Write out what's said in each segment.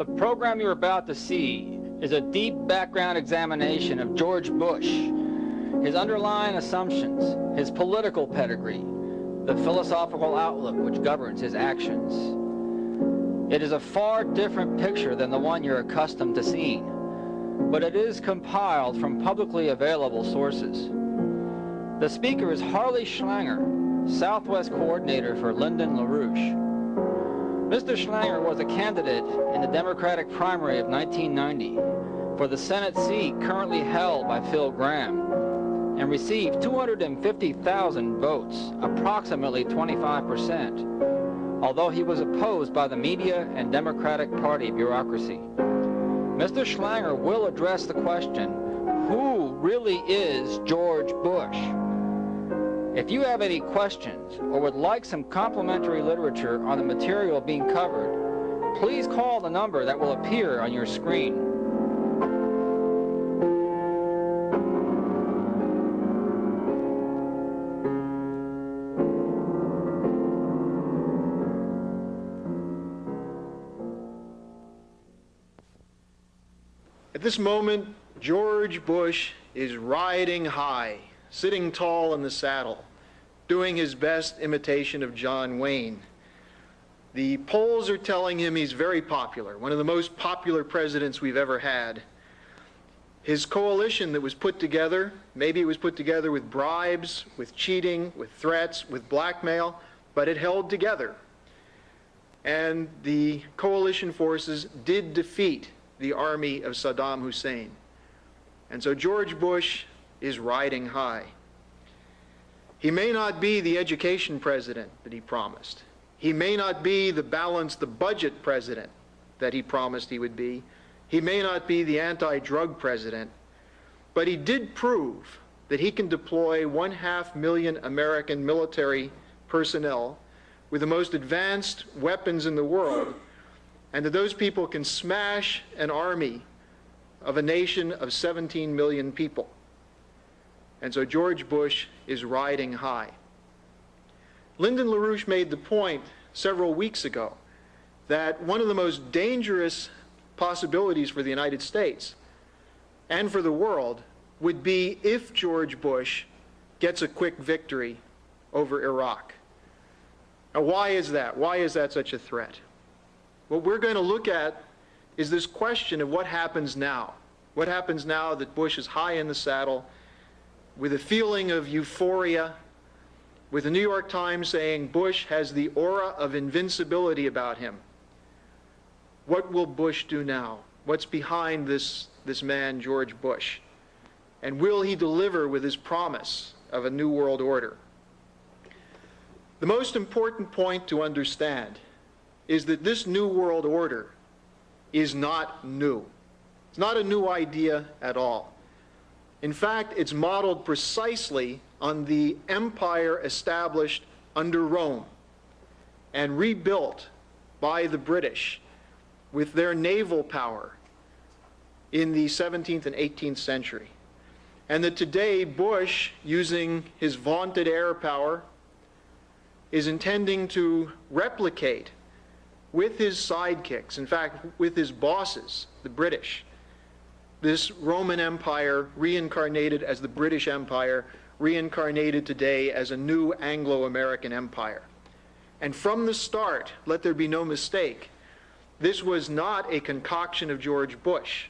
The program you're about to see is a deep background examination of George Bush, his underlying assumptions, his political pedigree, the philosophical outlook which governs his actions. It is a far different picture than the one you're accustomed to seeing, but it is compiled from publicly available sources. The speaker is Harley Schlanger, Southwest Coordinator for Lyndon LaRouche. Mr. Schlanger was a candidate in the Democratic primary of 1990 for the Senate seat currently held by Phil Gramm and received 250,000 votes, approximately 25%, although he was opposed by the media and Democratic Party bureaucracy. Mr. Schlanger will address the question, who really is George Bush? If you have any questions or would like some complimentary literature on the material being covered, please call the number that will appear on your screen. At this moment, George Bush is riding high, sitting tall in the saddle, doing his best imitation of John Wayne. The polls are telling him he's very popular, one of the most popular presidents we've ever had. His coalition that was put together, maybe it was put together with bribes, with cheating, with threats, with blackmail, but it held together. And the coalition forces did defeat the army of Saddam Hussein. And so George Bush is riding high. He may not be the education president that he promised. He may not be the balance the budget president that he promised he would be. He may not be the anti-drug president, but he did prove that he can deploy 500,000 American military personnel with the most advanced weapons in the world, and that those people can smash an army of a nation of 17 million people. And so George Bush is riding high. Lyndon LaRouche made the point several weeks ago that one of the most dangerous possibilities for the United States and for the world would be if George Bush gets a quick victory over Iraq. Now, why is that? Why is that such a threat? What we're going to look at is this question of what happens now. What happens now that Bush is high in the saddle with a feeling of euphoria, with the New York Times saying Bush has the aura of invincibility about him. What will Bush do now? What's behind this man, George Bush? And will he deliver with his promise of a new world order? The most important point to understand is that this new world order is not new. It's not a new idea at all. In fact, it's modeled precisely on the empire established under Rome and rebuilt by the British with their naval power in the 17th and 18th century. And that today, Bush, using his vaunted air power, is intending to replicate with his sidekicks, in fact, with his bosses, the British, this Roman Empire reincarnated as the British Empire, reincarnated today as a new Anglo-American empire. And from the start, let there be no mistake, this was not a concoction of George Bush,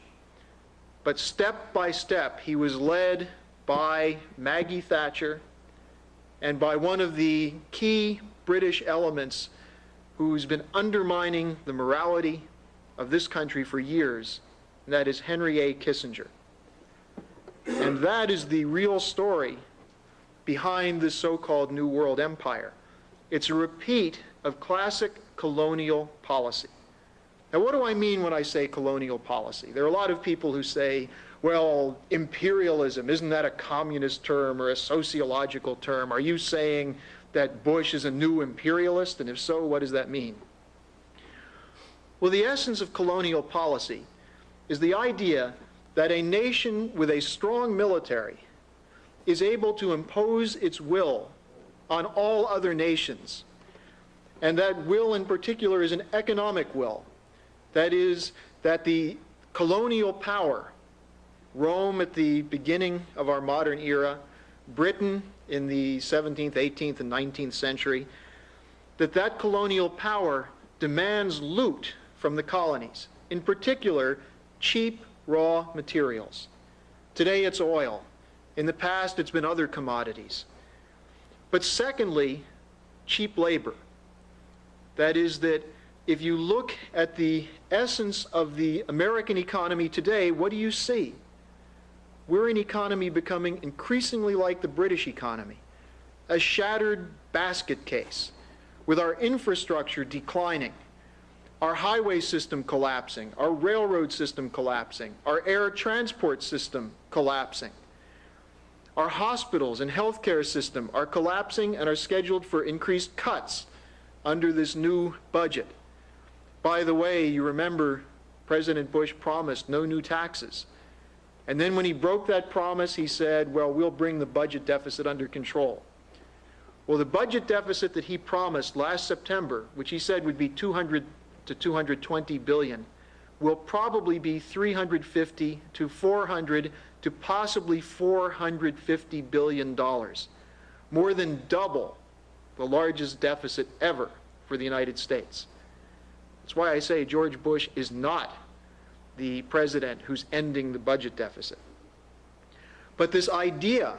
but step by step, he was led by Maggie Thatcher and by one of the key British elements who's been undermining the morality of this country for years, and that is Henry A. Kissinger. And that is the real story behind this so-called New World Empire. It's a repeat of classic colonial policy. Now, what do I mean when I say colonial policy? There are a lot of people who say, well, imperialism, isn't that a communist term or a sociological term? Are you saying that Bush is a new imperialist? And if so, what does that mean? Well, the essence of colonial policy is the idea that a nation with a strong military is able to impose its will on all other nations. And that will in particular is an economic will That is, that the colonial power, Rome at the beginning of our modern era, Britain in the 17th, 18th, and 19th century, that colonial power demands loot from the colonies, in particular, cheap raw materials. Today it's oil. In the past it's been other commodities. But secondly, cheap labor. That is, that if you look at the essence of the American economy today, what do you see? We're an economy becoming increasingly like the British economy, a shattered basket case, with our infrastructure declining, our highway system collapsing, our railroad system collapsing, our air transport system collapsing. Our hospitals and healthcare system are collapsing and are scheduled for increased cuts under this new budget. By the way, you remember President Bush promised no new taxes. And then when he broke that promise, he said, well, we'll bring the budget deficit under control. Well, the budget deficit that he promised last September, which he said would be 200 to 220 billion, will probably be 350 to 400 to possibly $450 billion, more than double the largest deficit ever for the United States. That's why I say George Bush is not the president who's ending the budget deficit. But this idea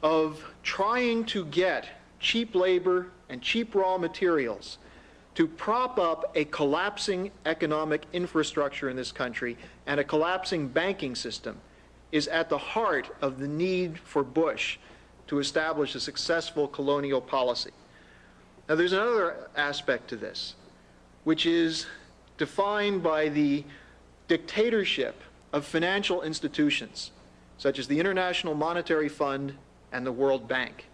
of trying to get cheap labor and cheap raw materials to prop up a collapsing economic infrastructure in this country and a collapsing banking system is at the heart of the need for Bush to establish a successful colonial policy. Now, there's another aspect to this, which is defined by the dictatorship of financial institutions, such as the International Monetary Fund and the World Bank,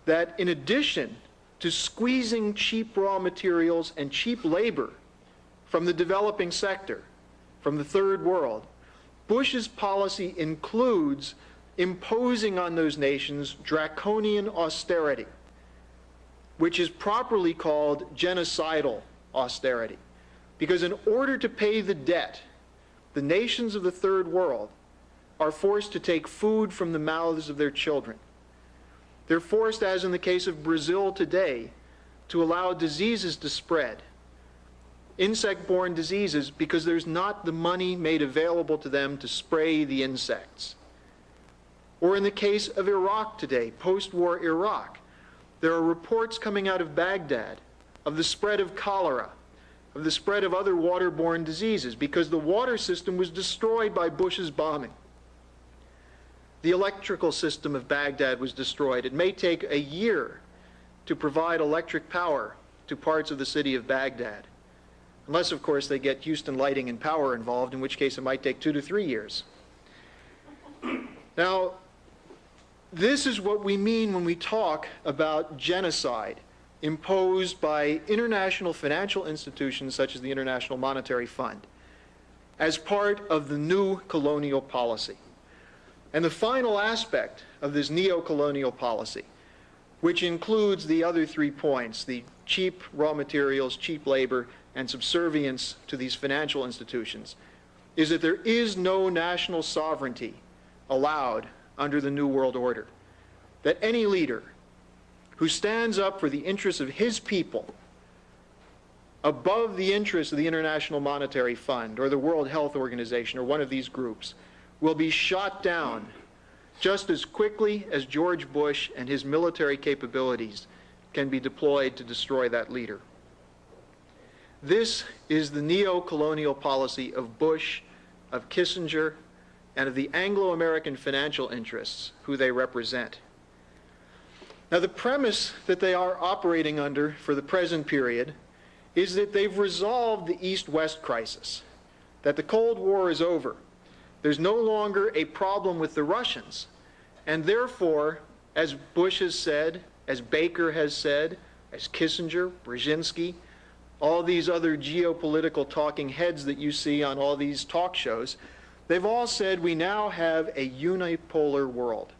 that in addition to squeezing cheap raw materials and cheap labor from the developing sector, from the third world, Bush's policy includes imposing on those nations draconian austerity, which is properly called genocidal austerity. Because in order to pay the debt, the nations of the third world are forced to take food from the mouths of their children. They're forced, as in the case of Brazil today, to allow diseases to spread, insect-borne diseases, because there's not the money made available to them to spray the insects. Or in the case of Iraq today, post-war Iraq, there are reports coming out of Baghdad of the spread of cholera, of the spread of other waterborne diseases, because the water system was destroyed by Bush's bombing. The electrical system of Baghdad was destroyed. It may take a year to provide electric power to parts of the city of Baghdad, unless, of course, they get Houston Lighting and Power involved, in which case it might take 2 to 3 years. Now, this is what we mean when we talk about genocide imposed by international financial institutions such as the International Monetary Fund as part of the new colonial policy. And the final aspect of this neo-colonial policy, which includes the other 3 points, the cheap raw materials, cheap labor, and subservience to these financial institutions, is that there is no national sovereignty allowed under the New World Order. That any leader who stands up for the interests of his people above the interests of the International Monetary Fund or the World Health Organization or one of these groups will be shot down just as quickly as George Bush and his military capabilities can be deployed to destroy that leader. This is the neo-colonial policy of Bush, of Kissinger, and of the Anglo-American financial interests who they represent. Now, the premise that they are operating under for the present period is that they've resolved the East-West crisis, that the Cold War is over. There's no longer a problem with the Russians, and therefore, as Bush has said, as Baker has said, as Kissinger, Brzezinski, all these other geopolitical talking heads that you see on all these talk shows, they've all said we now have a unipolar world.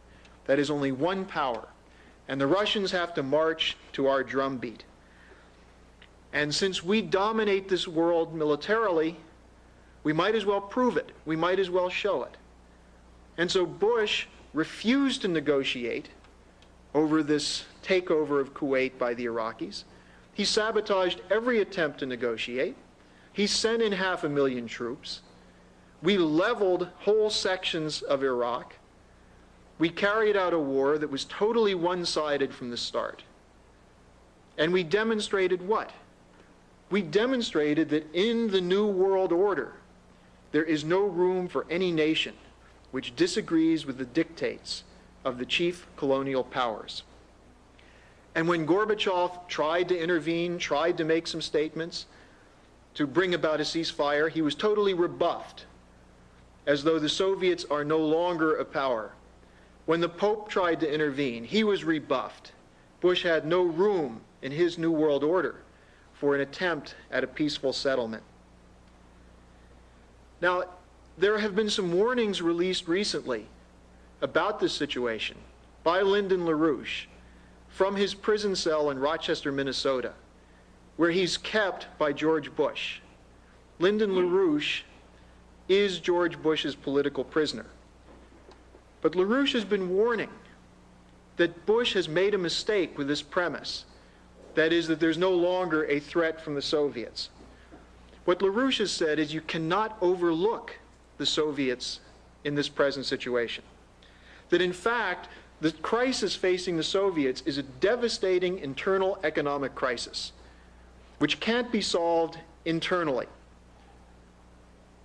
That is only one power, and the Russians have to march to our drumbeat. And since we dominate this world militarily, we might as well prove it. We might as well show it. And so Bush refused to negotiate over this takeover of Kuwait by the Iraqis. He sabotaged every attempt to negotiate. He sent in 500,000 troops. We leveled whole sections of Iraq. We carried out a war that was totally one-sided from the start. And we demonstrated what? We demonstrated that in the New World Order, there is no room for any nation which disagrees with the dictates of the chief colonial powers. And when Gorbachev tried to intervene, tried to make some statements to bring about a ceasefire, he was totally rebuffed, as though the Soviets are no longer a power. When the Pope tried to intervene, he was rebuffed. Bush had no room in his New World Order for an attempt at a peaceful settlement. Now, there have been some warnings released recently about this situation by Lyndon LaRouche from his prison cell in Rochester, Minnesota, where he's kept by George Bush. Lyndon LaRouche is George Bush's political prisoner. But LaRouche has been warning that Bush has made a mistake with this premise. That is, that there's no longer a threat from the Soviets. What LaRouche has said is you cannot overlook the Soviets in this present situation. That in fact, the crisis facing the Soviets is a devastating internal economic crisis, which can't be solved internally.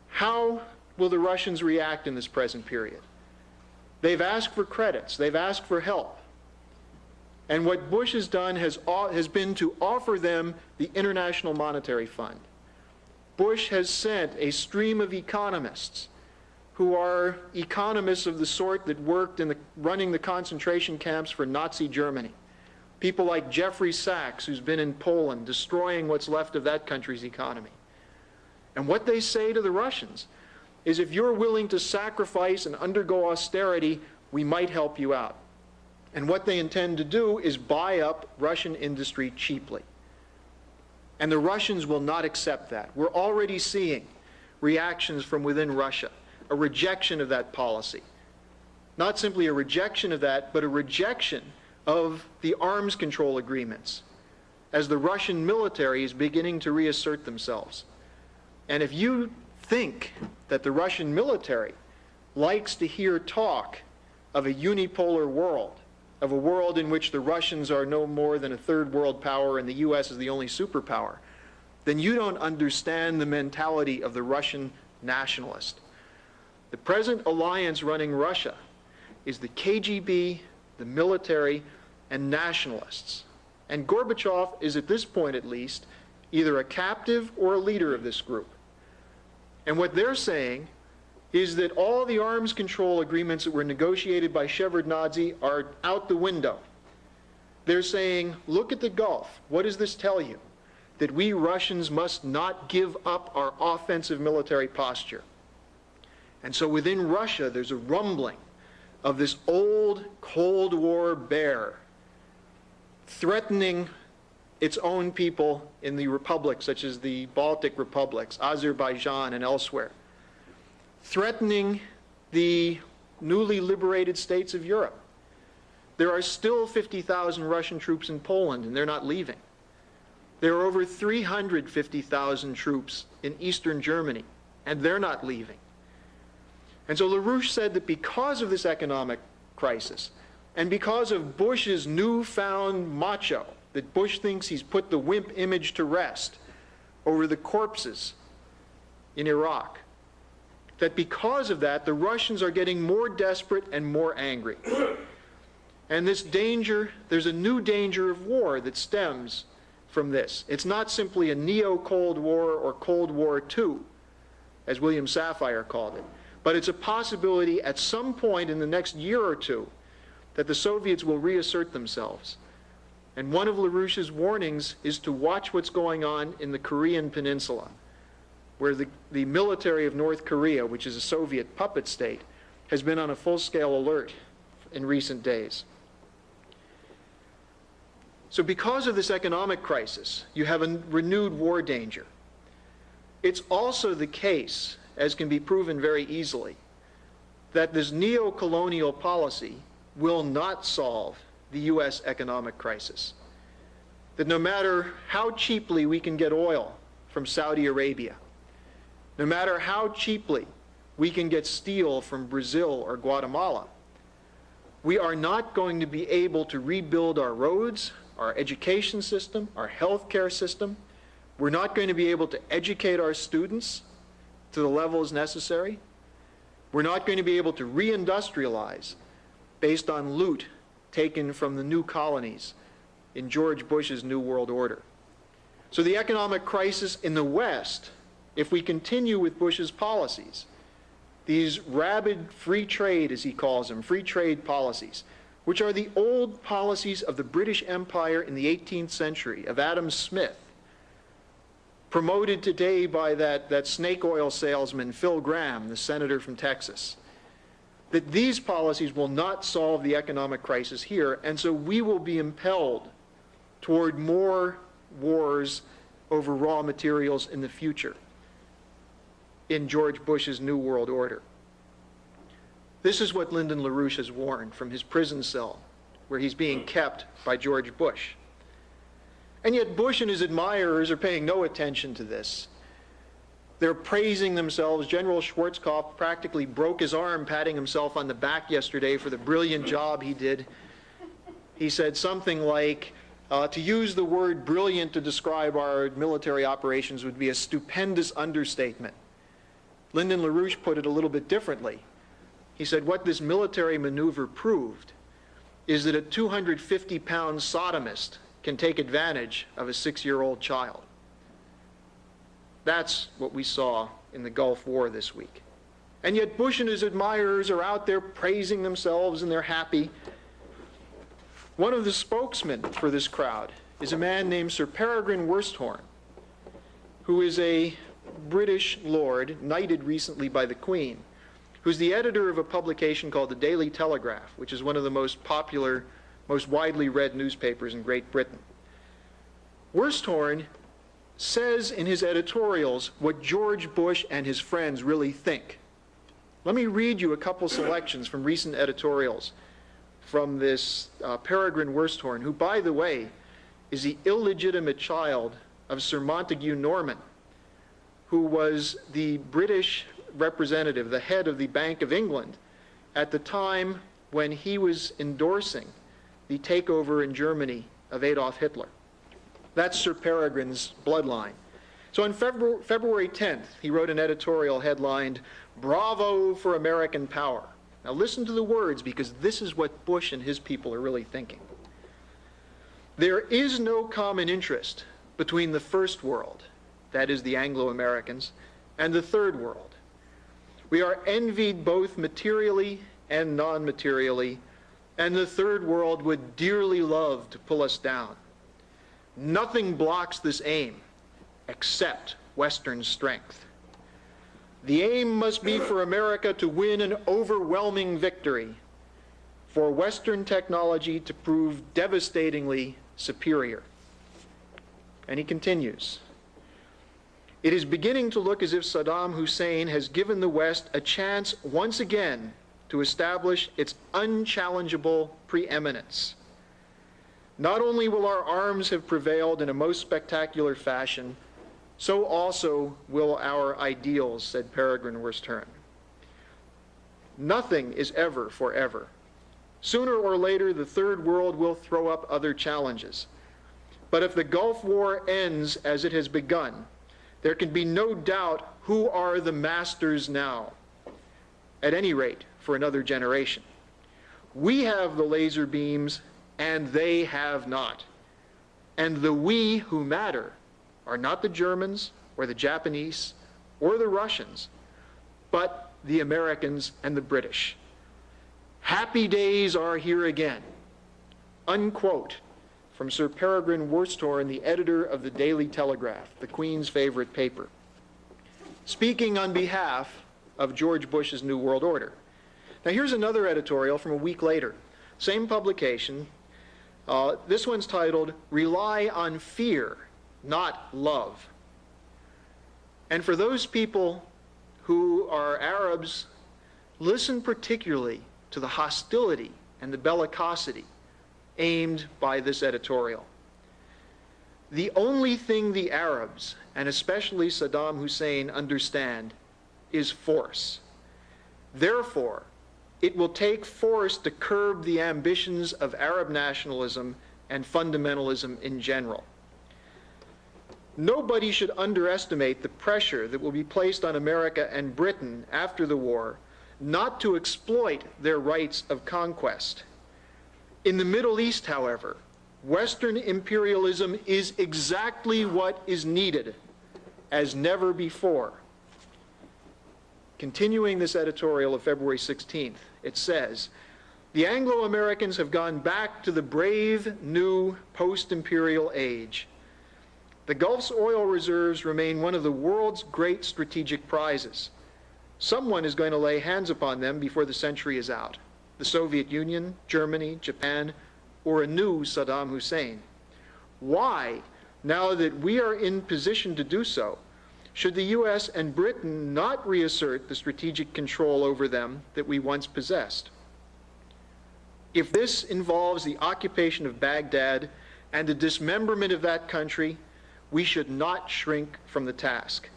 How will the Russians react in this present period? They've asked for credits, they've asked for help. And what Bush has done has been to offer them the International Monetary Fund. Bush has sent a stream of economists who are economists of the sort that worked in running the concentration camps for Nazi Germany. People like Jeffrey Sachs, who's been in Poland, destroying what's left of that country's economy. And what they say to the Russians is, if you're willing to sacrifice and undergo austerity, we might help you out. And what they intend to do is buy up Russian industry cheaply. And the Russians will not accept that. We're already seeing reactions from within Russia, a rejection of that policy. Not simply a rejection of that, but a rejection of the arms control agreements as the Russian military is beginning to reassert themselves. And if you think that the Russian military likes to hear talk of a unipolar world, of a world in which the Russians are no more than a third world power and the US is the only superpower, then you don't understand the mentality of the Russian nationalist. The present alliance running Russia is the KGB, the military, and nationalists. And Gorbachev is, at this point at least, either a captive or a leader of this group. And what they're saying is that all the arms control agreements that were negotiated by Shevardnadze are out the window. They're saying, look at the Gulf. What does this tell you? That we Russians must not give up our offensive military posture. And so within Russia, there's a rumbling of this old Cold War bear threatening its own people in the republics, such as the Baltic republics, Azerbaijan, and elsewhere, threatening the newly liberated states of Europe. There are still 50,000 Russian troops in Poland, and they're not leaving. There are over 350,000 troops in eastern Germany, and they're not leaving. And so LaRouche said that because of this economic crisis, and because of Bush's newfound macho, that Bush thinks he's put the wimp image to rest over the corpses in Iraq, that because of that, the Russians are getting more desperate and more angry. And this danger, there's a new danger of war that stems from this. It's not simply a neo-Cold War or Cold War II, as William Safire called it, but it's a possibility at some point in the next year or two that the Soviets will reassert themselves. And one of LaRouche's warnings is to watch what's going on in the Korean Peninsula, where the military of North Korea, which is a Soviet puppet state, has been on a full-scale alert in recent days. So because of this economic crisis, you have a renewed war danger. It's also the case, as can be proven very easily, that this neo-colonial policy will not solve the U.S. economic crisis. That no matter how cheaply we can get oil from Saudi Arabia, no matter how cheaply we can get steel from Brazil or Guatemala, we are not going to be able to rebuild our roads, our education system, our healthcare system. We're not going to be able to educate our students to the levels necessary. We're not going to be able to reindustrialize based on loot taken from the new colonies in George Bush's New World Order. So the economic crisis in the West, if we continue with Bush's policies, these rabid free trade, as he calls them, free trade policies, which are the old policies of the British Empire in the 18th century, of Adam Smith, promoted today by that snake oil salesman, Phil Gramm, the senator from Texas, that these policies will not solve the economic crisis here, and so we will be impelled toward more wars over raw materials in the future in George Bush's New World Order. This is what Lyndon LaRouche has warned from his prison cell, where he's being kept by George Bush. And yet Bush and his admirers are paying no attention to this. They're praising themselves. General Schwarzkopf practically broke his arm patting himself on the back yesterday for the brilliant job he did. He said something like, to use the word brilliant to describe our military operations would be a stupendous understatement. Lyndon LaRouche put it a little bit differently. He said what this military maneuver proved is that a 250-pound sodomist can take advantage of a 6-year-old child. That's what we saw in the Gulf War this week. And yet Bush and his admirers are out there praising themselves and they're happy. One of the spokesmen for this crowd is a man named Sir Peregrine Worsthorne, who is a British lord, knighted recently by the Queen, who's the editor of a publication called the Daily Telegraph, which is one of the most popular, most widely read newspapers in Great Britain. Worsthorne says in his editorials what George Bush and his friends really think. Let me read you a couple selections from recent editorials from this Peregrine Worsthorne, who, by the way, is the illegitimate child of Sir Montague Norman, who was the British representative, the head of the Bank of England, at the time when he was endorsing the takeover in Germany of Adolf Hitler. That's Sir Peregrine's bloodline. So on February 10th, he wrote an editorial headlined, "Bravo for American Power." Now listen to the words, because this is what Bush and his people are really thinking. There is no common interest between the first world, that is the Anglo-Americans, and the third world. We are envied both materially and non-materially, and the third world would dearly love to pull us down. Nothing blocks this aim except Western strength. The aim must be for America to win an overwhelming victory, for Western technology to prove devastatingly superior. And he continues, "It is beginning to look as if Saddam Hussein has given the West a chance once again to establish its unchallengeable preeminence. Not only will our arms have prevailed in a most spectacular fashion, so also will our ideals," said Peregrine Worsthorne. "Nothing is ever forever. Sooner or later, the third world will throw up other challenges. But if the Gulf War ends as it has begun, there can be no doubt who are the masters now, at any rate for another generation. We have the laser beams, and they have not. And the we who matter are not the Germans or the Japanese or the Russians, but the Americans and the British. Happy days are here again." Unquote from Sir Peregrine Worsthorne, the editor of the Daily Telegraph, the Queen's favorite paper, speaking on behalf of George Bush's New World Order. Now here's another editorial from a week later. Same publication, This one's titled, Rely on Fear, Not Love. And for those people who are Arabs, listen particularly to the hostility and the bellicosity aimed by this editorial. The only thing the Arabs, and especially Saddam Hussein, understand is force. Therefore, it will take force to curb the ambitions of Arab nationalism and fundamentalism in general. Nobody should underestimate the pressure that will be placed on America and Britain after the war not to exploit their rights of conquest. In the Middle East, however, Western imperialism is exactly what is needed, as never before. Continuing this editorial of February 16th, it says, the Anglo-Americans have gone back to the brave new post-imperial age. The Gulf's oil reserves remain one of the world's great strategic prizes. Someone is going to lay hands upon them before the century is out. The Soviet Union, Germany, Japan, or a new Saddam Hussein. Why, now that we are in position to do so, should the US and Britain not reassert the strategic control over them that we once possessed? If this involves the occupation of Baghdad and the dismemberment of that country, we should not shrink from the task.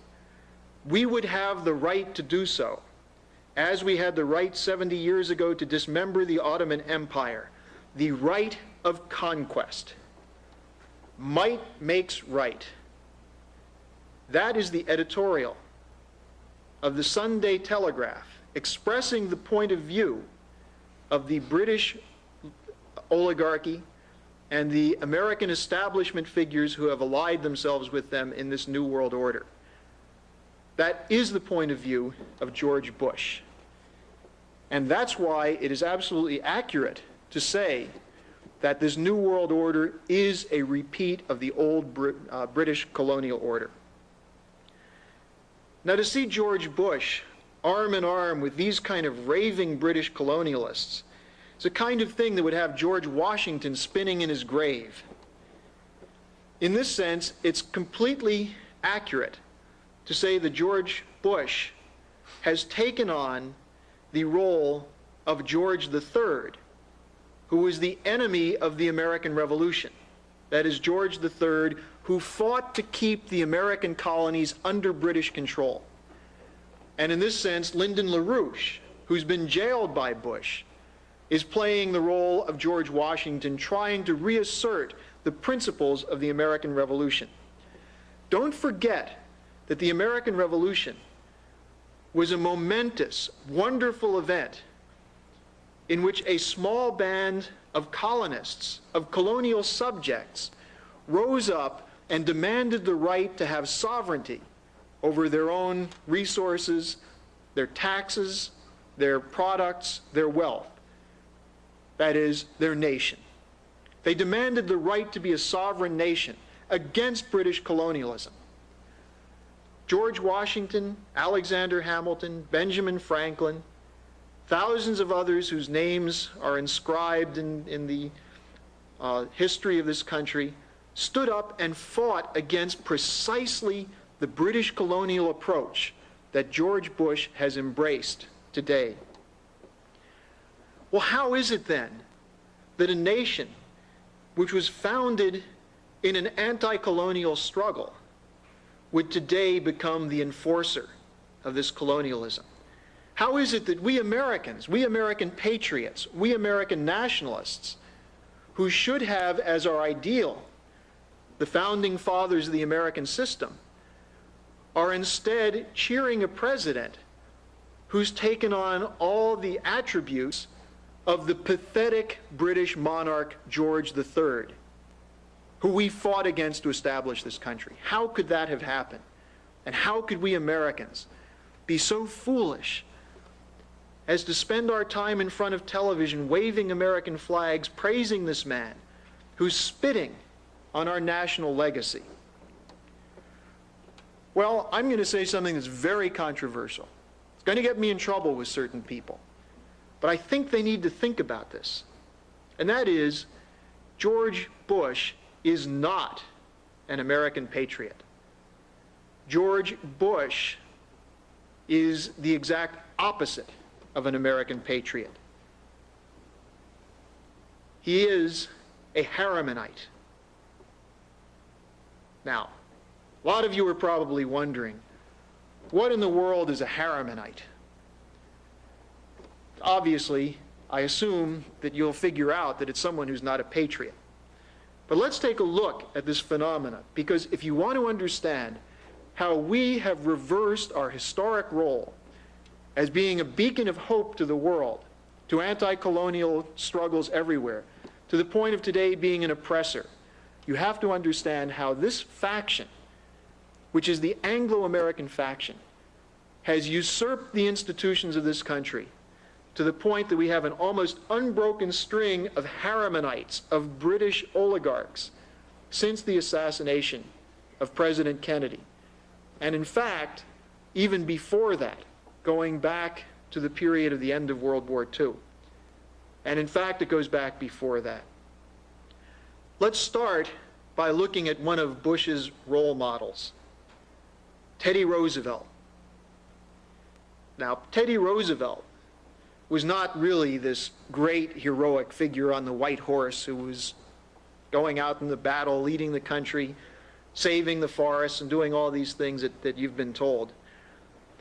We would have the right to do so, as we had the right 70 years ago to dismember the Ottoman Empire, the right of conquest. Might makes right. That is the editorial of the Sunday Telegraph, expressing the point of view of the British oligarchy and the American establishment figures who have allied themselves with them in this new world order. That is the point of view of George Bush. And that's why it is absolutely accurate to say that this new world order is a repeat of the old British colonial order. Now, to see George Bush arm in arm with these kind of raving British colonialists is the kind of thing that would have George Washington spinning in his grave. In this sense, it's completely accurate to say that George Bush has taken on the role of George III, who was the enemy of the American Revolution. That is George III, who fought to keep the American colonies under British control. And in this sense, Lyndon LaRouche, who's been jailed by Bush, is playing the role of George Washington, trying to reassert the principles of the American Revolution. Don't forget that the American Revolution was a momentous, wonderful event in which a small band of colonists, of colonial subjects, rose up and demanded the right to have sovereignty over their own resources, their taxes, their products, their wealth. That is, their nation. They demanded the right to be a sovereign nation against British colonialism. George Washington, Alexander Hamilton, Benjamin Franklin, thousands of others whose names are inscribed in the history of this country, stood up and fought against precisely the British colonial approach that George Bush has embraced today. Well, how is it then that a nation which was founded in an anti-colonial struggle would today become the enforcer of this colonialism? How is it that we Americans, we American patriots, we American nationalists, who should have as our ideal the founding fathers of the American system, are instead cheering a president who's taken on all the attributes of the pathetic British monarch George III, who we fought against to establish this country? How could that have happened? And how could we Americans be so foolish as to spend our time in front of television waving American flags, praising this man who's spitting on our national legacy? Well, I'm going to say something that's very controversial. It's going to get me in trouble with certain people. But I think they need to think about this. And that is, George Bush is not an American patriot. George Bush is the exact opposite of an American patriot. He is a Harrimanite. Now, a lot of you are probably wondering, what in the world is a Harrimanite? Obviously, I assume that you'll figure out that it's someone who's not a patriot. But let's take a look at this phenomena, because if you want to understand how we have reversed our historic role as being a beacon of hope to the world, to anti-colonial struggles everywhere, to the point of today being an oppressor, you have to understand how this faction, which is the Anglo-American faction, has usurped the institutions of this country to the point that we have an almost unbroken string of Harrimanites, of British oligarchs, since the assassination of President Kennedy. And in fact, even before that, going back to the period of the end of World War II. And in fact, it goes back before that. Let's start by looking at one of Bush's role models, Teddy Roosevelt. Now, Teddy Roosevelt was not really this great heroic figure on the white horse who was going out in the battle, leading the country, saving the forests, and doing all these things that you've been told.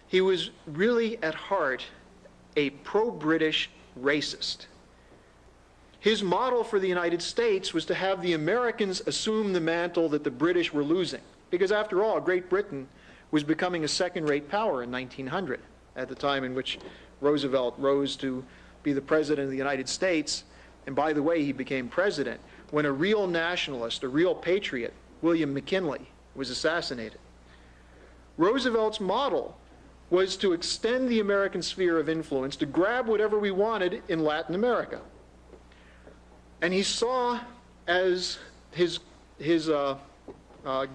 He was really, at heart, a pro-British racist. His model for the United States was to have the Americans assume the mantle that the British were losing. Because after all, Great Britain was becoming a second-rate power in 1900, at the time in which Roosevelt rose to be the president of the United States. And by the way, he became president when a real nationalist, a real patriot, William McKinley, was assassinated. Roosevelt's model was to extend the American sphere of influence, to grab whatever we wanted in Latin America. And he saw as his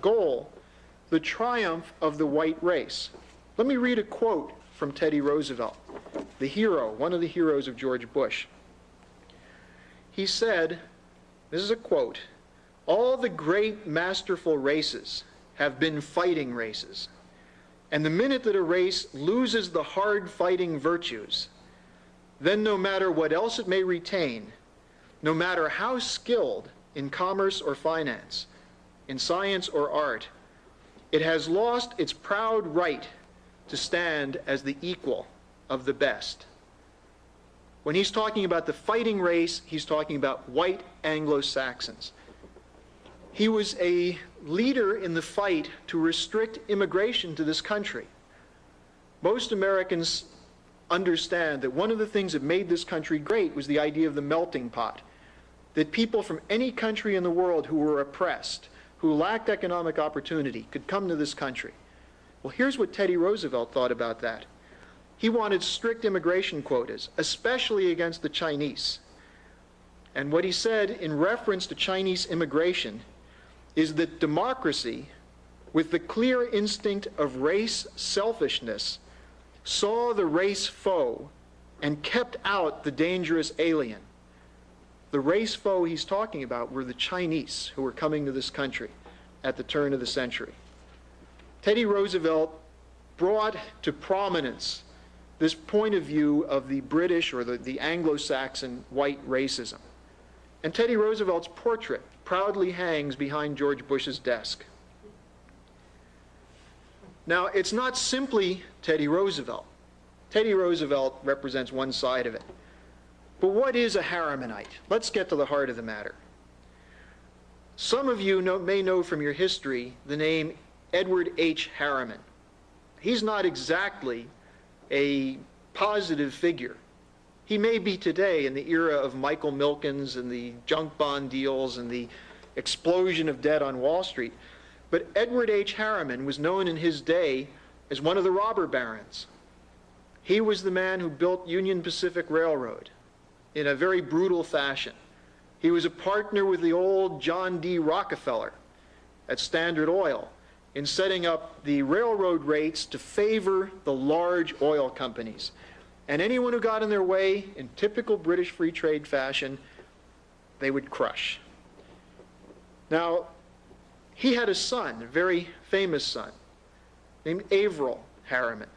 goal the triumph of the white race. Let me read a quote from Teddy Roosevelt, the hero, one of the heroes of George Bush. He said, this is a quote, "All the great masterful races have been fighting races. And the minute that a race loses the hard fighting virtues, then no matter what else it may retain, no matter how skilled in commerce or finance, in science or art, it has lost its proud right to stand as the equal of the best." When he's talking about the fighting race, he's talking about white Anglo-Saxons. He was a leader in the fight to restrict immigration to this country. Most Americans understand that one of the things that made this country great was the idea of the melting pot, that people from any country in the world who were oppressed, who lacked economic opportunity, could come to this country. Well, here's what Teddy Roosevelt thought about that. He wanted strict immigration quotas, especially against the Chinese. And what he said in reference to Chinese immigration is that democracy, with the clear instinct of race selfishness, saw the race foe and kept out the dangerous alien. The race foe he's talking about were the Chinese who were coming to this country at the turn of the century. Teddy Roosevelt brought to prominence this point of view of the British or the Anglo-Saxon white racism. And Teddy Roosevelt's portrait proudly hangs behind George Bush's desk. Now, it's not simply Teddy Roosevelt. Teddy Roosevelt represents one side of it. But what is a Harrimanite? Let's get to the heart of the matter. Some of you may know from your history the name Edward H. Harriman. He's not exactly a positive figure. He may be today in the era of Michael Milkins and the junk bond deals and the explosion of debt on Wall Street. But Edward H. Harriman was known in his day as one of the robber barons. He was the man who built Union Pacific Railroad in a very brutal fashion. He was a partner with the old John D. Rockefeller at Standard Oil in setting up the railroad rates to favor the large oil companies. And anyone who got in their way, in typical British free trade fashion, they would crush. Now, he had a son, a very famous son, named Averell Harriman.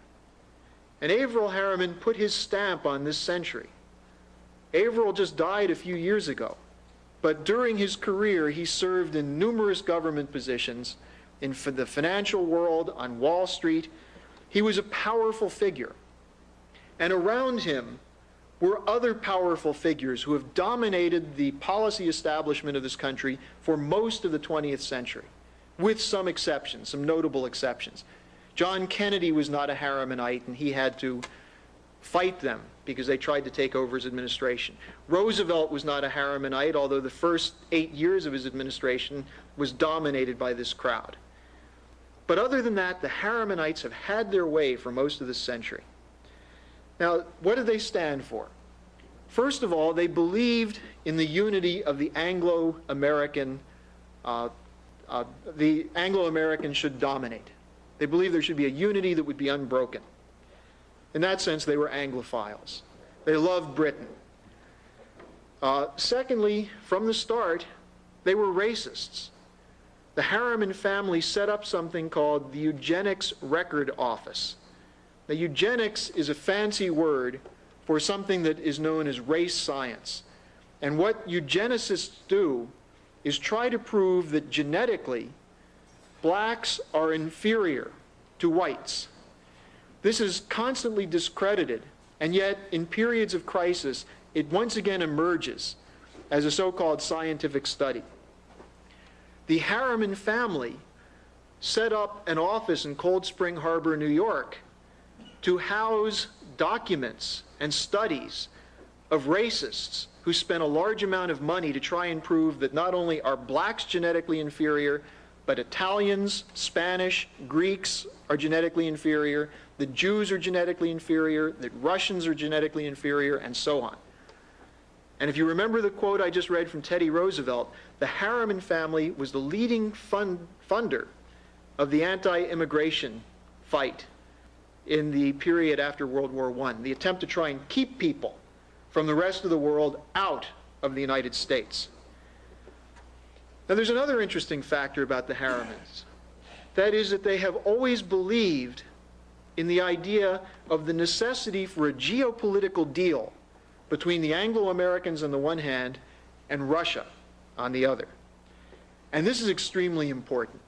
And Averell Harriman put his stamp on this century. Averell just died a few years ago, but during his career he served in numerous government positions in the financial world, on Wall Street. He was a powerful figure. And around him were other powerful figures who have dominated the policy establishment of this country for most of the 20th century, with some exceptions, some notable exceptions. John Kennedy was not a Harrimanite, and he had to fight them because they tried to take over his administration. Roosevelt was not a Harrimanite, although the first 8 years of his administration was dominated by this crowd. But other than that, the Harrimanites have had their way for most of this century. Now, what did they stand for? First of all, they believed in the unity of the Anglo-American. The Anglo-Americans should dominate. They believed there should be a unity that would be unbroken. In that sense, they were Anglophiles. They loved Britain. Secondly, from the start, they were racists. The Harriman family set up something called the Eugenics Record Office. Now, eugenics is a fancy word for something that is known as race science. And what eugenicists do is try to prove that genetically, blacks are inferior to whites. This is constantly discredited, and yet in periods of crisis, it once again emerges as a so-called scientific study. The Harriman family set up an office in Cold Spring Harbor, New York, to house documents and studies of racists who spent a large amount of money to try and prove that not only are blacks genetically inferior, but Italians, Spanish, Greeks are genetically inferior, the Jews are genetically inferior, that Russians are genetically inferior, and so on. And if you remember the quote I just read from Teddy Roosevelt, the Harriman family was the leading funder of the anti-immigration fight in the period after World War I, the attempt to try and keep people from the rest of the world out of the United States. Now, there's another interesting factor about the Harrimans. That is that they have always believed in the idea of the necessity for a geopolitical deal between the Anglo-Americans on the one hand and Russia on the other. And this is extremely important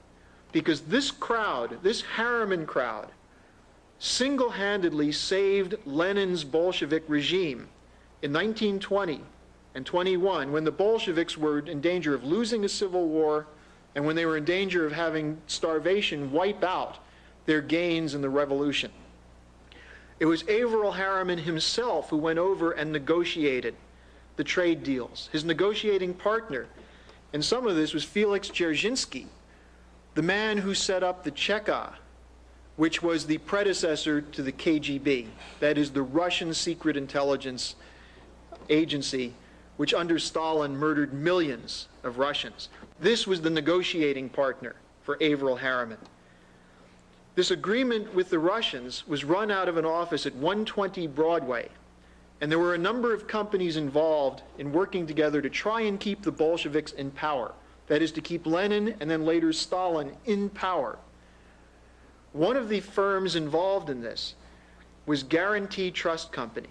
because this crowd, this Harriman crowd, single-handedly saved Lenin's Bolshevik regime in 1920 and 21 when the Bolsheviks were in danger of losing a civil war and when they were in danger of having starvation wipe out their gains in the revolution. It was Averell Harriman himself who went over and negotiated the trade deals. His negotiating partner, and some of this was Felix Dzerzhinsky, the man who set up the Cheka, which was the predecessor to the KGB, that is the Russian secret intelligence agency, which under Stalin murdered millions of Russians. This was the negotiating partner for Averell Harriman. This agreement with the Russians was run out of an office at 120 Broadway, and there were a number of companies involved in working together to try and keep the Bolsheviks in power. That is, to keep Lenin and then later Stalin in power. One of the firms involved in this was Guarantee Trust Company,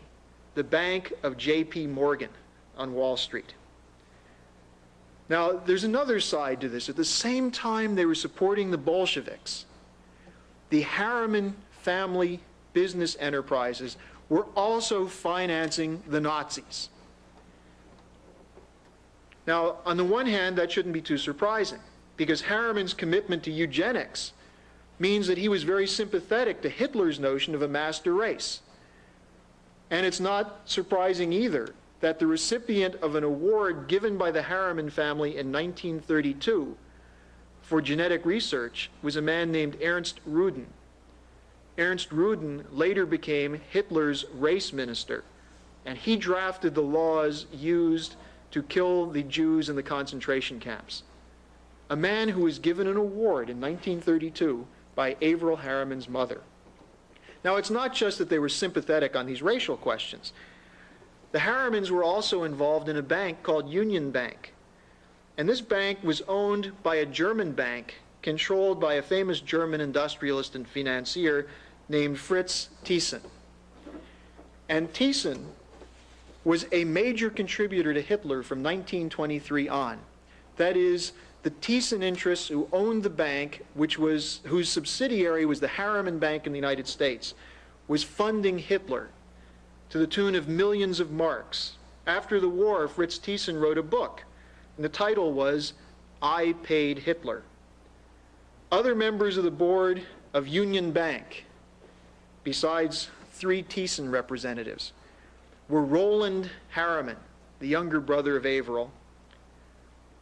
the bank of J.P. Morgan on Wall Street. Now, there's another side to this. At the same time they were supporting the Bolsheviks, the Harriman family business enterprises were also financing the Nazis. Now, on the one hand, that shouldn't be too surprising, because Harriman's commitment to eugenics means that he was very sympathetic to Hitler's notion of a master race. And it's not surprising either that the recipient of an award given by the Harriman family in 1932 for genetic research was a man named Ernst Rudin. Ernst Rudin later became Hitler's race minister, and he drafted the laws used to kill the Jews in the concentration camps. A man who was given an award in 1932 by Averell Harriman's mother. Now, it's not just that they were sympathetic on these racial questions. The Harrimans were also involved in a bank called Union Bank. And this bank was owned by a German bank controlled by a famous German industrialist and financier named Fritz Thyssen. And Thyssen was a major contributor to Hitler from 1923 on. That is, the Thyssen interests who owned the bank, whose subsidiary was the Harriman Bank in the United States, was funding Hitler to the tune of millions of marks. After the war, Fritz Thyssen wrote a book, and the title was I Paid Hitler. Other members of the board of Union Bank, besides 3 Thyssen representatives, were Roland Harriman, the younger brother of Averill,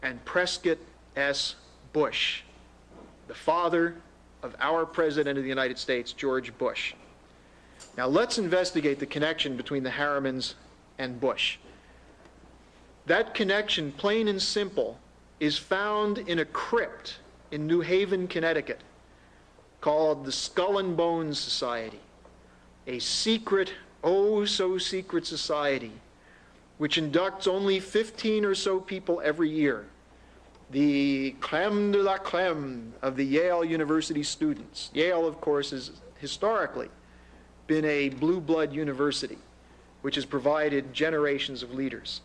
and Prescott S. Bush, the father of our President of the United States, George Bush. Now let's investigate the connection between the Harrimans and Bush. That connection, plain and simple, is found in a crypt in New Haven, Connecticut, called the Skull and Bones Society, a secret, oh so secret society, which inducts only 15 or so people every year, the crème de la crème of the Yale University students. Yale, of course, has historically been a blue blood university, which has provided generations of leaders.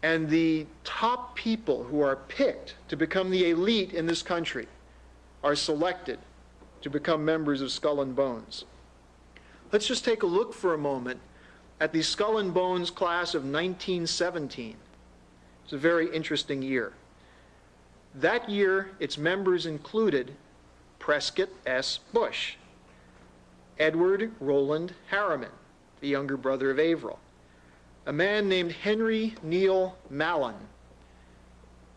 And the top people who are picked to become the elite in this country are selected to become members of Skull and Bones. Let's just take a look for a moment at the Skull and Bones class of 1917. It's a very interesting year. That year, its members included Prescott S. Bush, Edward Roland Harriman, the younger brother of Averill, a man named Henry Neil Mallon.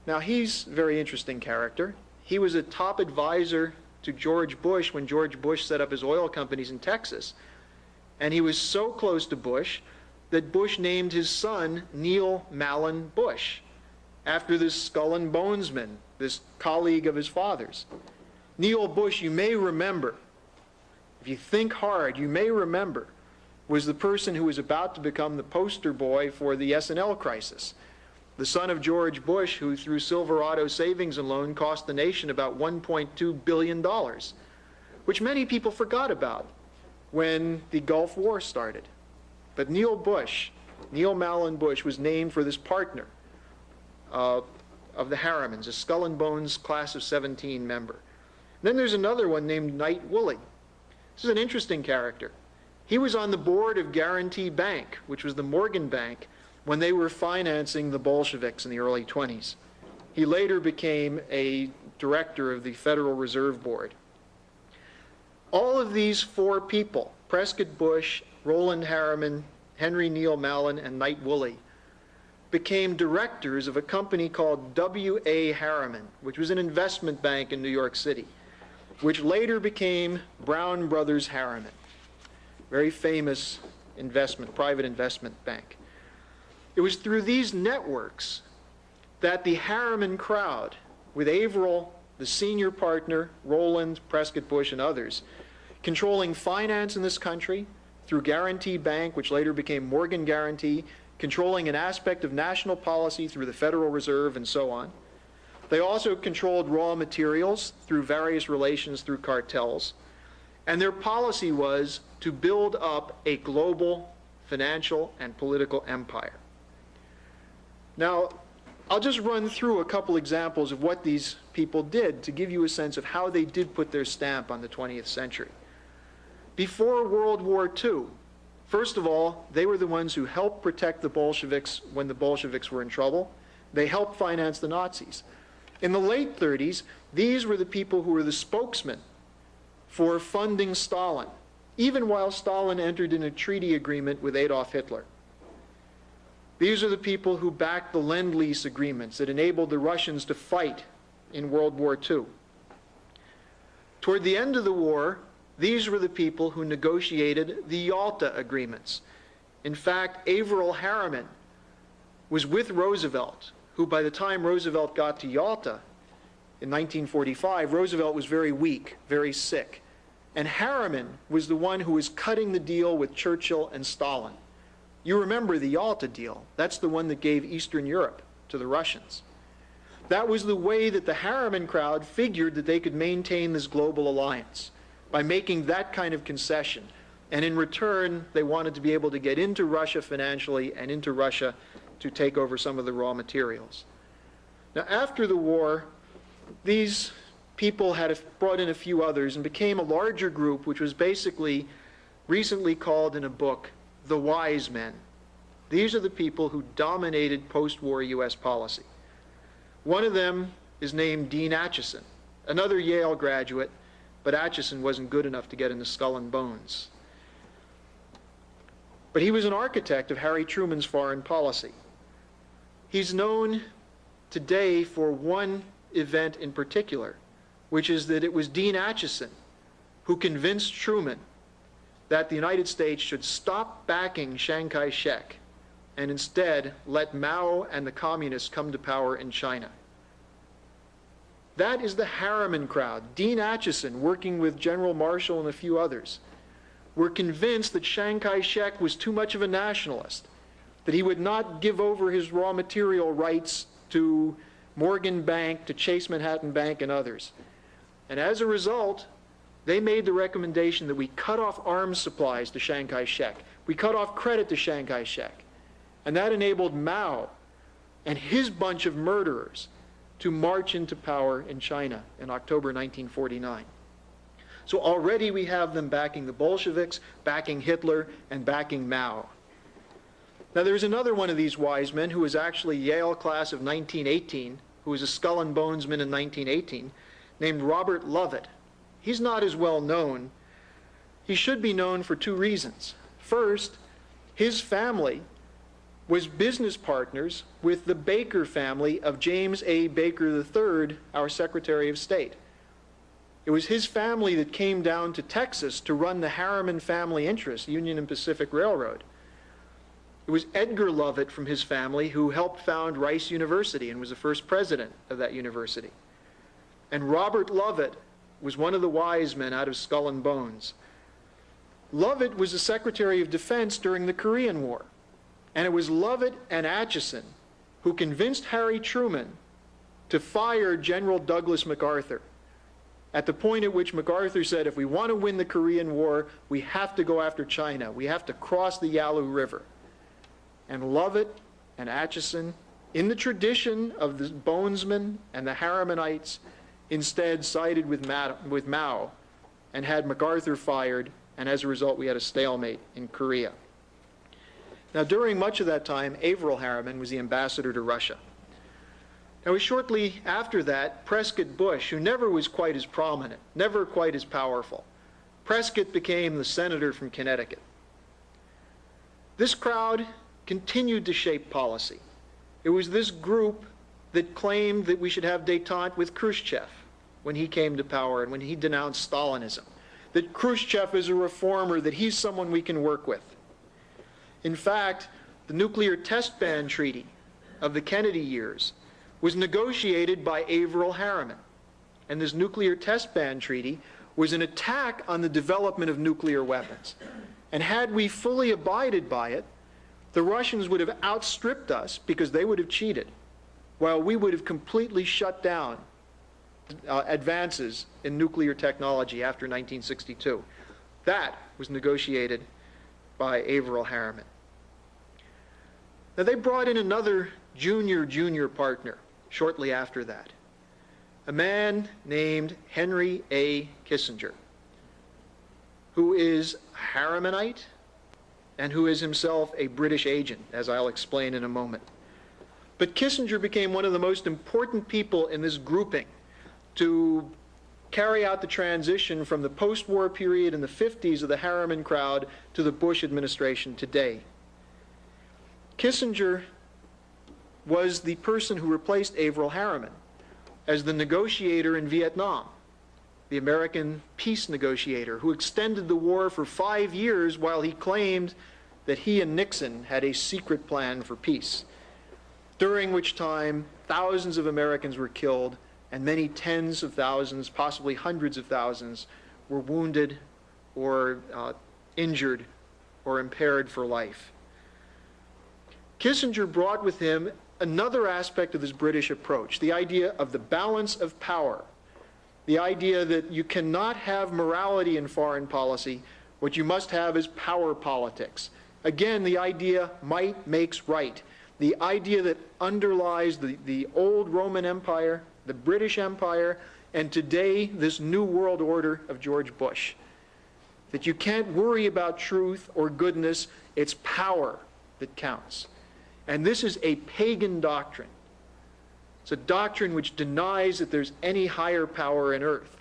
Now, he's a very interesting character. He was a top advisor to George Bush when George Bush set up his oil companies in Texas. And he was so close to Bush that Bush named his son Neil Mallon Bush, after this Skull and Bonesman, this colleague of his father's. Neil Bush, you may remember, if you think hard, you may remember, was the person who was about to become the poster boy for the S&L crisis. The son of George Bush, who through Silverado Savings and Loan cost the nation about $1.2 billion, which many people forgot about when the Gulf War started. But Neil Bush, Neil Mallon Bush, was named for this partner of the Harrimans, a Skull and Bones class of 17 member. And then there's another one named Knight Woolley. This is an interesting character. He was on the board of Guarantee Bank, which was the Morgan Bank, when they were financing the Bolsheviks in the early 20s. He later became a director of the Federal Reserve Board. All of these 4 people, Prescott Bush, Roland Harriman, Henry Neil Mallon, and Knight Woolley, became directors of a company called W.A. Harriman, which was an investment bank in New York City, which later became Brown Brothers Harriman, very famous private investment bank. It was through these networks that the Harriman crowd, with Averill, the senior partner, Roland, Prescott Bush, and others, controlling finance in this country through Guarantee Bank, which later became Morgan Guarantee, controlling an aspect of national policy through the Federal Reserve and so on. They also controlled raw materials through various relations through cartels. And their policy was to build up a global financial and political empire. Now, I'll just run through a couple examples of what these people did to give you a sense of how they did put their stamp on the 20th century. Before World War II, first of all, they were the ones who helped protect the Bolsheviks when the Bolsheviks were in trouble. They helped finance the Nazis. In the late 30s, these were the people who were the spokesmen for funding Stalin, even while Stalin entered in a treaty agreement with Adolf Hitler. These are the people who backed the Lend-Lease agreements that enabled the Russians to fight in World War II. Toward the end of the war, these were the people who negotiated the Yalta agreements. In fact, Averill Harriman was with Roosevelt, who by the time Roosevelt got to Yalta in 1945, Roosevelt was very weak, very sick. And Harriman was the one who was cutting the deal with Churchill and Stalin. You remember the Yalta deal. That's the one that gave Eastern Europe to the Russians. That was the way that the Harriman crowd figured that they could maintain this global alliance, by making that kind of concession. And in return, they wanted to be able to get into Russia financially and into Russia to take over some of the raw materials. Now, after the war, these people had brought in a few others and became a larger group, which was basically recently called in a book, the Wise Men. These are the people who dominated post-war U.S. policy. One of them is named Dean Acheson, another Yale graduate, but Acheson wasn't good enough to get into Skull and Bones. But he was an architect of Harry Truman's foreign policy. He's known today for one event in particular, which is that it was Dean Acheson who convinced Truman that the United States should stop backing Chiang Kai-shek and instead let Mao and the communists come to power in China. That is the Harriman crowd. Dean Acheson, working with General Marshall and a few others, were convinced that Chiang Kai-shek was too much of a nationalist, that he would not give over his raw material rights to Morgan Bank, to Chase Manhattan Bank, and others. And as a result, they made the recommendation that we cut off arms supplies to Chiang Kai-shek. We cut off credit to Chiang Kai-shek. And that enabled Mao and his bunch of murderers to march into power in China in October 1949. So already we have them backing the Bolsheviks, backing Hitler, and backing Mao. Now there's another one of these wise men who was actually Yale class of 1918, who was a Skull and Bonesman in 1918, named Robert Lovett. He's not as well known. He should be known for two reasons. First, his family was business partners with the Baker family of James A. Baker III, our Secretary of State. It was his family that came down to Texas to run the Harriman family interest, Union and Pacific Railroad. It was Edgar Lovett from his family who helped found Rice University and was the first president of that university. And Robert Lovett was one of the wise men out of Skull and Bones. Lovett was the Secretary of Defense during the Korean War. And it was Lovett and Acheson who convinced Harry Truman to fire General Douglas MacArthur at the point at which MacArthur said, if we want to win the Korean War, we have to go after China. We have to cross the Yalu River. And Lovett and Acheson, in the tradition of the Bonesmen and the Harrimanites, instead sided with Mao and had MacArthur fired, and as a result we had a stalemate in Korea. Now, during much of that time, Averell Harriman was the ambassador to Russia. Now, shortly after that, Prescott Bush, who never was quite as prominent, never quite as powerful, Prescott became the senator from Connecticut. This crowd continued to shape policy. It was this group that claimed that we should have détente with Khrushchev when he came to power and when he denounced Stalinism, that Khrushchev is a reformer, that he's someone we can work with. In fact, the nuclear test ban treaty of the Kennedy years was negotiated by Averell Harriman. And this nuclear test ban treaty was an attack on the development of nuclear weapons. And had we fully abided by it, the Russians would have outstripped us because they would have cheated, while we would have completely shut down advances in nuclear technology after 1962. That was negotiated by Averell Harriman. Now they brought in another junior partner shortly after that, a man named Henry A. Kissinger, who is a Harrimanite and who is himself a British agent, as I'll explain in a moment. But Kissinger became one of the most important people in this grouping to carry out the transition from the post-war period in the 50s of the Harriman crowd to the Bush administration today. Kissinger was the person who replaced Averell Harriman as the negotiator in Vietnam, the American peace negotiator who extended the war for 5 years while he claimed that he and Nixon had a secret plan for peace, during which time thousands of Americans were killed and many tens of thousands, possibly hundreds of thousands, were wounded or injured or impaired for life. Kissinger brought with him another aspect of this British approach, the idea of the balance of power, the idea that you cannot have morality in foreign policy, what you must have is power politics. Again, the idea might makes right. The idea that underlies the old Roman Empire, the British Empire, and today this new world order of George Bush. That you can't worry about truth or goodness, it's power that counts. And this is a pagan doctrine. It's a doctrine which denies that there's any higher power in earth.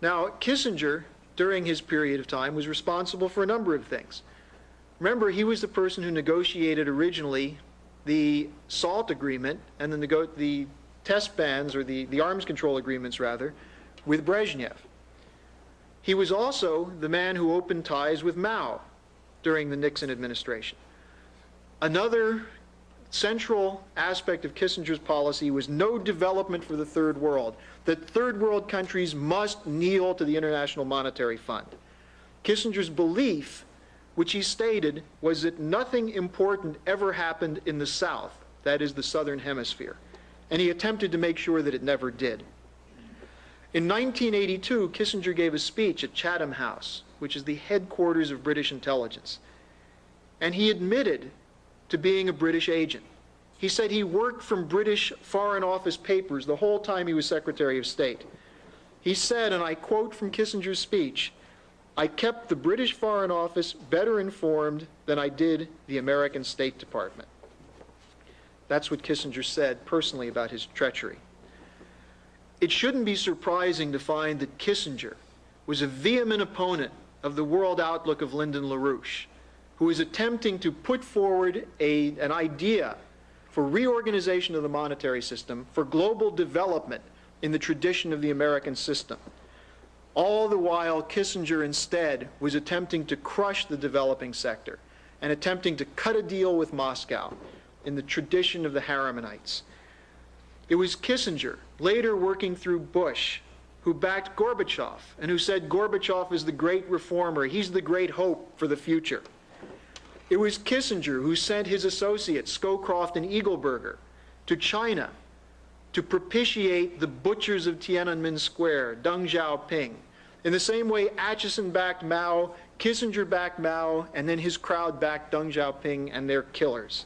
Now, Kissinger, during his period of time, was responsible for a number of things. Remember, he was the person who negotiated originally the SALT agreement and the test bans, or the arms control agreements, rather, with Brezhnev. He was also the man who opened ties with Mao during the Nixon administration. Another central aspect of Kissinger's policy was no development for the Third World, that Third World countries must kneel to the International Monetary Fund. Kissinger's belief, which he stated, was that nothing important ever happened in the South, that is the Southern Hemisphere, and he attempted to make sure that it never did. In 1982, Kissinger gave a speech at Chatham House, which is the headquarters of British intelligence, and he admitted to being a British agent. He said he worked from British Foreign Office papers the whole time he was Secretary of State. He said, and I quote from Kissinger's speech, "I kept the British Foreign Office better informed than I did the American State Department." That's what Kissinger said personally about his treachery. It shouldn't be surprising to find that Kissinger was a vehement opponent of the world outlook of Lyndon LaRouche, who is attempting to put forward an idea for reorganization of the monetary system, for global development in the tradition of the American system. All the while, Kissinger instead was attempting to crush the developing sector and attempting to cut a deal with Moscow in the tradition of the Haremanites. It was Kissinger, later working through Bush, who backed Gorbachev and who said Gorbachev is the great reformer, he's the great hope for the future. It was Kissinger who sent his associates, Scowcroft and Eagleburger, to China to propitiate the butchers of Tiananmen Square, Deng Xiaoping. In the same way Acheson backed Mao, Kissinger backed Mao, and then his crowd backed Deng Xiaoping and their killers.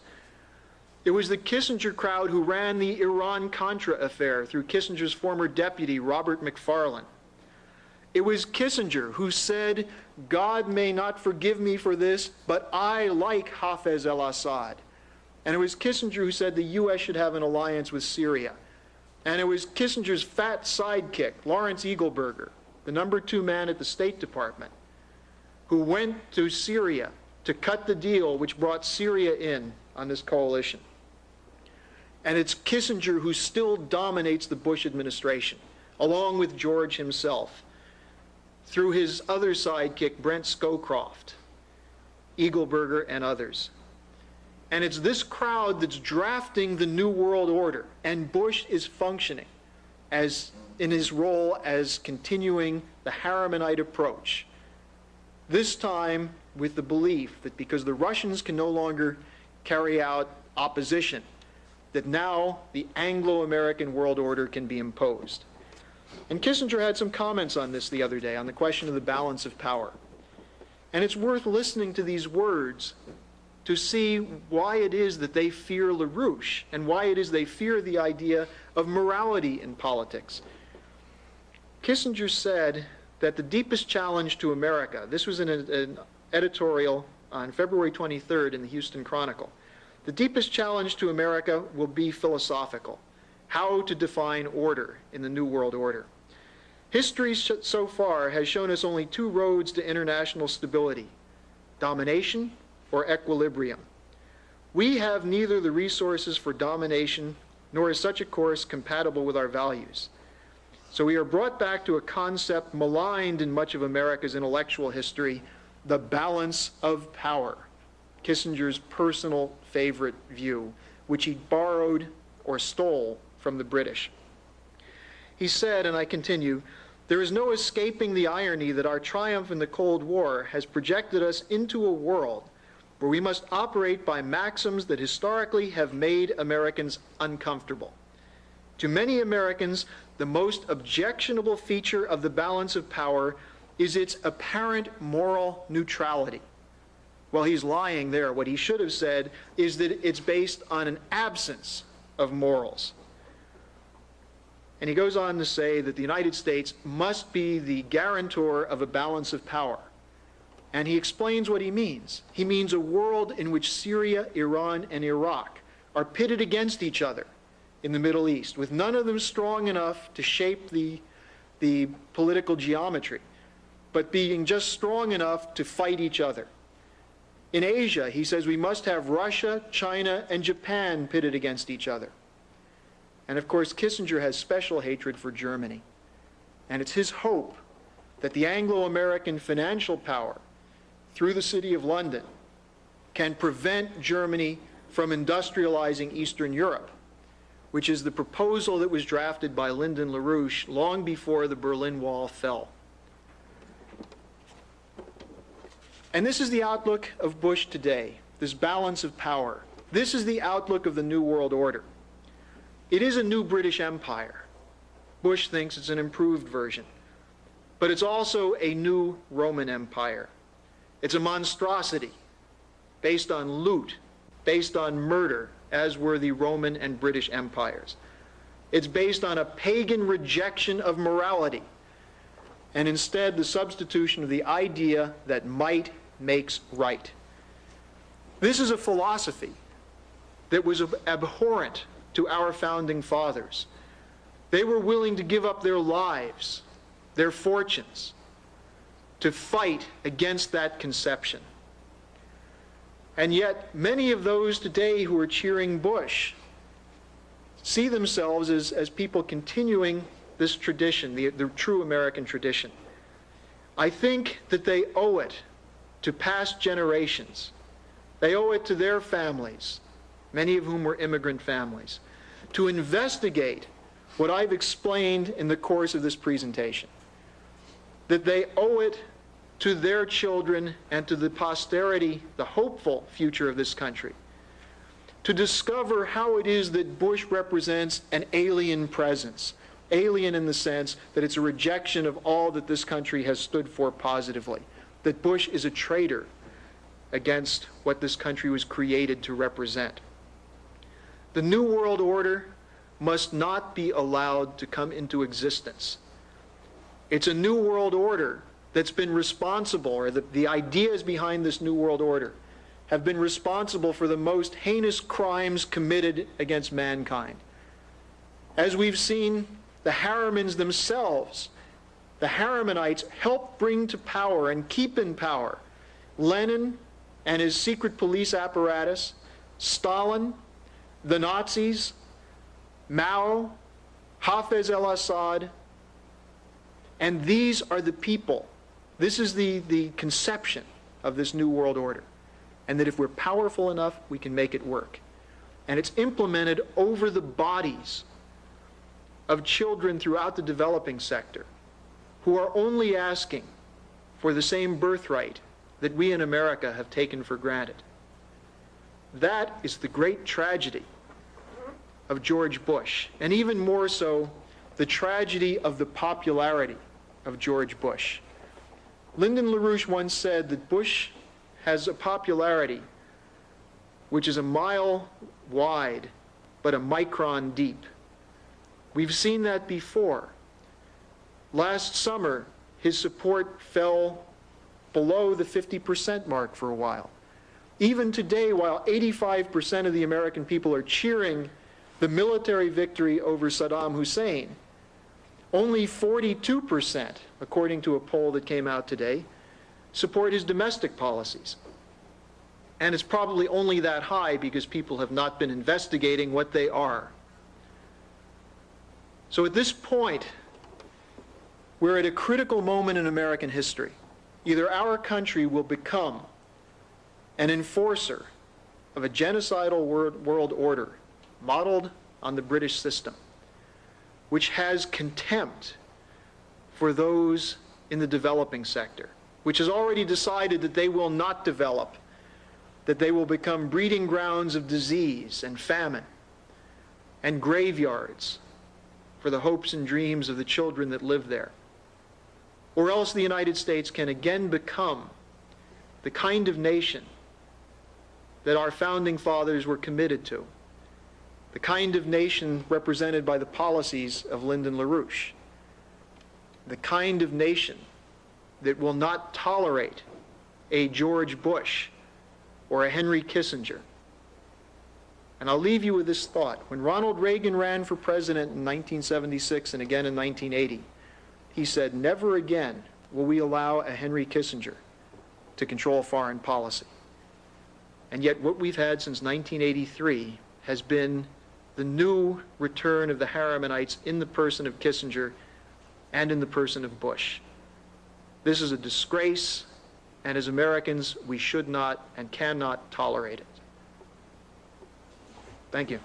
It was the Kissinger crowd who ran the Iran-Contra affair through Kissinger's former deputy, Robert McFarlane. It was Kissinger who said, "God may not forgive me for this, but I like Hafez al-Assad." And it was Kissinger who said the U.S. should have an alliance with Syria. And it was Kissinger's fat sidekick, Lawrence Eagleburger, the #2 man at the State Department, who went to Syria to cut the deal which brought Syria in on this coalition. And it's Kissinger who still dominates the Bush administration, along with George himself, through his other sidekick, Brent Scowcroft, Eagleburger, and others. And it's this crowd that's drafting the New World Order, and Bush is functioning as in his role as continuing the Haramanite approach, this time with the belief that because the Russians can no longer carry out opposition, that now the Anglo-American world order can be imposed. And Kissinger had some comments on this the other day, on the question of the balance of power. And it's worth listening to these words to see why it is that they fear LaRouche and why it is they fear the idea of morality in politics. Kissinger said that the deepest challenge to America, this was in an editorial on February 23rd in the Houston Chronicle, the deepest challenge to America will be philosophical, how to define order in the New World Order. History so far has shown us only two roads to international stability: domination or equilibrium. We have neither the resources for domination, nor is such a course compatible with our values. So we are brought back to a concept maligned in much of America's intellectual history, the balance of power, Kissinger's personal favorite view, which he borrowed or stole from the British. He said, and I continue, "There is no escaping the irony that our triumph in the Cold War has projected us into a world where we must operate by maxims that historically have made Americans uncomfortable. To many Americans, the most objectionable feature of the balance of power is its apparent moral neutrality. Well, he's lying there. What he should have said is that it's based on an absence of morals. And he goes on to say that the United States must be the guarantor of a balance of power. And he explains what he means. He means a world in which Syria, Iran, and Iraq are pitted against each other in the Middle East, with none of them strong enough to shape the political geometry, but being just strong enough to fight each other. In Asia, he says we must have Russia, China, and Japan pitted against each other. And of course, Kissinger has special hatred for Germany. And it's his hope that the Anglo-American financial power, through the City of London, can prevent Germany from industrializing Eastern Europe, which is the proposal that was drafted by Lyndon LaRouche long before the Berlin Wall fell. And this is the outlook of Bush today, this balance of power. This is the outlook of the New World Order. It is a new British Empire. Bush thinks it's an improved version. But it's also a new Roman Empire. It's a monstrosity based on loot, based on murder, as were the Roman and British empires. It's based on a pagan rejection of morality, and instead the substitution of the idea that might makes right. This is a philosophy that was abhorrent to our founding fathers. They were willing to give up their lives, their fortunes, to fight against that conception. And yet, many of those today who are cheering Bush see themselves as people continuing this tradition, the true American tradition. I think that they owe it to past generations. They owe it to their families, many of whom were immigrant families, to investigate what I've explained in the course of this presentation. That they owe it to their children and to the posterity, the hopeful future of this country, to discover how it is that Bush represents an alien presence. Alien in the sense that it's a rejection of all that this country has stood for positively. That Bush is a traitor against what this country was created to represent. The New World Order must not be allowed to come into existence. It's a New World Order that's been responsible, or the ideas behind this New World Order have been responsible for the most heinous crimes committed against mankind. As we've seen, the Harrimans themselves, the Harrimanites, helped bring to power and keep in power Lenin and his secret police apparatus, Stalin, the Nazis, Mao, Hafez al-Assad, and these are the people. This is the conception of this New World Order. And that if we're powerful enough, we can make it work. And it's implemented over the bodies of children throughout the developing sector who are only asking for the same birthright that we in America have taken for granted. That is the great tragedy of George Bush, and even more so, the tragedy of the popularity of George Bush. Lyndon LaRouche once said that Bush has a popularity which is a mile wide but a micron deep. We've seen that before. Last summer, his support fell below the 50% mark for a while. Even today, while 85% of the American people are cheering the military victory over Saddam Hussein, only 42%, according to a poll that came out today, support his domestic policies. And it's probably only that high because people have not been investigating what they are. So at this point, we're at a critical moment in American history. Either our country will become an enforcer of a genocidal world order modeled on the British system, which has contempt for those in the developing sector, which has already decided that they will not develop, that they will become breeding grounds of disease and famine and graveyards for the hopes and dreams of the children that live there. Or else the United States can again become the kind of nation that our founding fathers were committed to, the kind of nation represented by the policies of Lyndon LaRouche, the kind of nation that will not tolerate a George Bush or a Henry Kissinger. And I'll leave you with this thought. When Ronald Reagan ran for president in 1976 and again in 1980, he said, "Never again will we allow a Henry Kissinger to control foreign policy." And yet what we've had since 1983 has been the new return of the Harrimanites in the person of Kissinger and in the person of Bush. This is a disgrace, and as Americans, we should not and cannot tolerate it. Thank you.